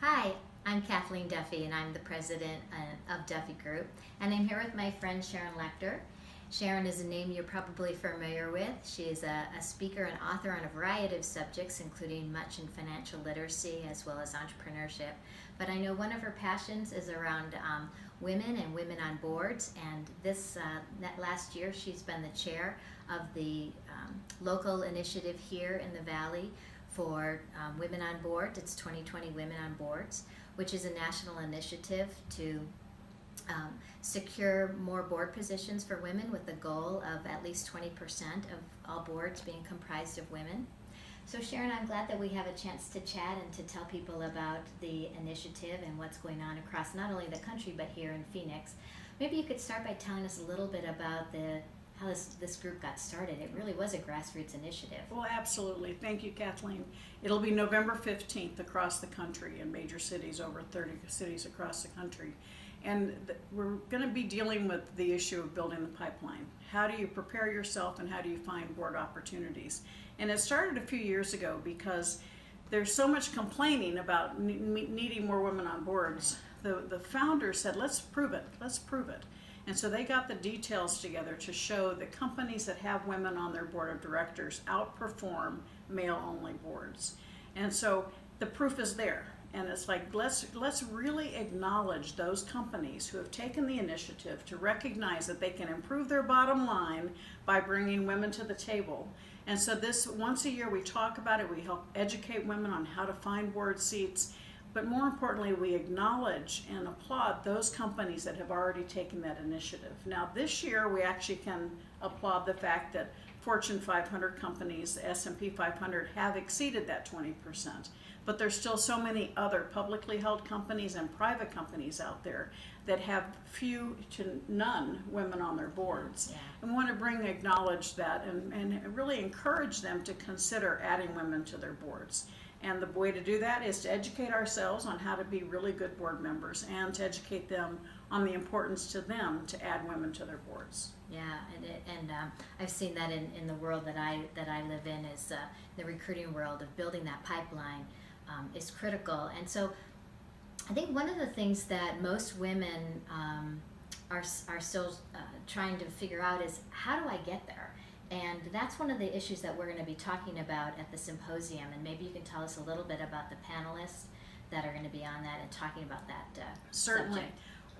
Hi, I'm Kathleen Duffy, and I'm the president of Duffy Group. And I'm here with my friend Sharon Lechter. Sharon is a name you're probably familiar with. She is a speaker and author on a variety of subjects, including much in financial literacy as well as entrepreneurship. But I know one of her passions is around women and women on boards. And that last year, she's been the chair of the local initiative here in the Valley for Women on Board. It's 2020 Women on Boards, which is a national initiative to secure more board positions for women with the goal of at least 20% of all boards being comprised of women. So Sharon, I'm glad that we have a chance to chat and to tell people about the initiative and what's going on across not only the country but here in Phoenix. Maybe you could start by telling us a little bit about how this group got started. It really was a grassroots initiative. Well, absolutely. Thank you, Kathleen. It'll be November 15th across the country in major cities, over 30 cities across the country. And we're going to be dealing with the issue of building the pipeline. How do you prepare yourself and how do you find board opportunities? And it started a few years ago because there's so much complaining about needing more women on boards. The founders said, let's prove it. And so they got the details together to show that companies that have women on their board of directors outperform male-only boards. And so the proof is there. And it's like, let's really acknowledge those companies who have taken the initiative to recognize that they can improve their bottom line by bringing women to the table. And so once a year we talk about it, we help educate women on how to find board seats. But more importantly, we acknowledge and applaud those companies that have already taken that initiative. Now this year, we actually can applaud the fact that Fortune 500 companies, the S&P 500, have exceeded that 20%. But there's still so many other publicly held companies and private companies out there that have few to none women on their boards. Yeah. And we want to acknowledge that and really encourage them to consider adding women to their boards. And the way to do that is to educate ourselves on how to be really good board members and to educate them on the importance to them to add women to their boards. Yeah, and I've seen that in the world that I live in, is the recruiting world of building that pipeline is critical. And so I think one of the things that most women are still trying to figure out is, how do I get there? And that's one of the issues that we're going to be talking about at the symposium. And maybe you can tell us a little bit about the panelists that are going to be on that and talking about that Certainly.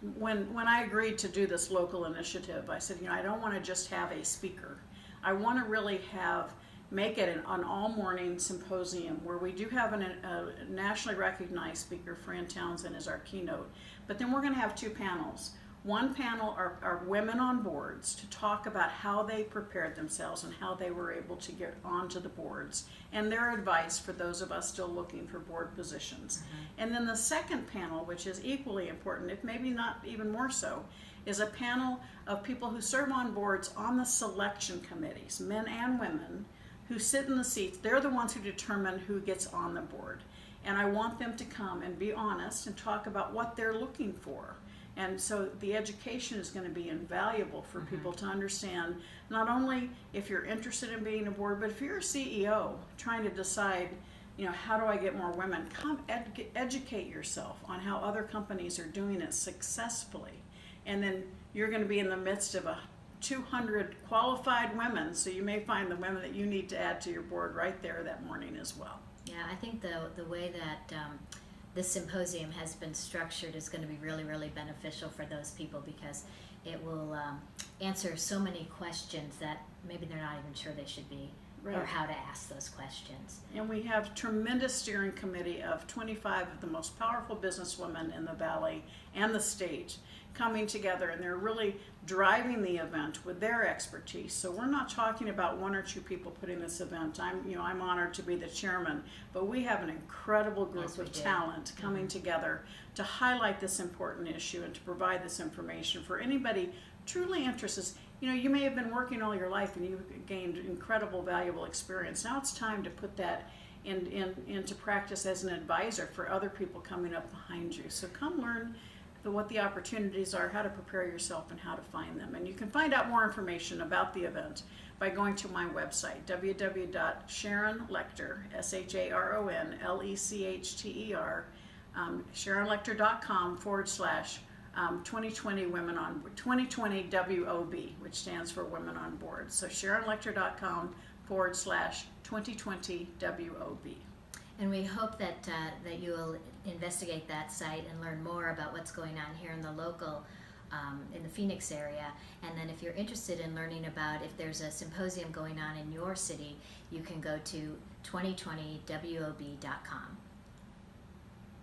subject. When I agreed to do this local initiative, I said, I don't want to just have a speaker. I want to really make it an all-morning symposium where we do have a nationally recognized speaker. Fran Townsend is our keynote. But then we're going to have two panels. One panel are women on boards to talk about how they prepared themselves and how they were able to get onto the boards and their advice for those of us still looking for board positions. Mm-hmm. And then the second panel, which is equally important, if maybe not even more so, is a panel of people who serve on boards on the selection committees, men and women, who sit in the seats. They're the ones who determine who gets on the board. And I want them to come and be honest and talk about what they're looking for. And so the education is going to be invaluable for people to understand, not only if you're interested in being a board, but if you're a CEO trying to decide, how do I get more women? Come educate yourself on how other companies are doing it successfully. And then you're going to be in the midst of 200 qualified women, so you may find the women that you need to add to your board right there that morning as well. Yeah, I think the way that this symposium has been structured is going to be really, really beneficial for those people, because it will answer so many questions that maybe they're not even sure they should be, right, or how to ask those questions. And we have tremendous steering committee of 25 of the most powerful businesswomen in the Valley and the state coming together, and they're really driving the event with their expertise. So we're not talking about one or two people putting this event. I'm honored to be the chairman, but we have an incredible group of talent coming together to highlight this important issue and to provide this information for anybody truly interested. You may have been working all your life and you've gained incredible, valuable experience. Now it's time to put that into practice as an advisor for other people coming up behind you. So come learn what the opportunities are, how to prepare yourself, and how to find them. And you can find out more information about the event by going to my website, www.sharonlechter, SharonLecter.com/2020 Women on 2020 WOB, which stands for Women on Board. So SharonLecter.com/2020 WOB. And we hope that you will investigate that site and learn more about what's going on here in the local, in the Phoenix area. And then if you're interested in learning about if there's a symposium going on in your city, you can go to 2020WOB.com.